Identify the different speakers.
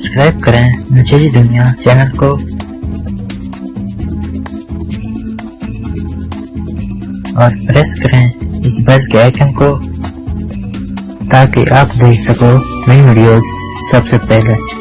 Speaker 1: Subscribe करें नशेड़ी दुनिया चैनल को और प्रेस करें इस बेल के आइकन को ताकि आप देख सको नई वीडियोस सबसे पहले।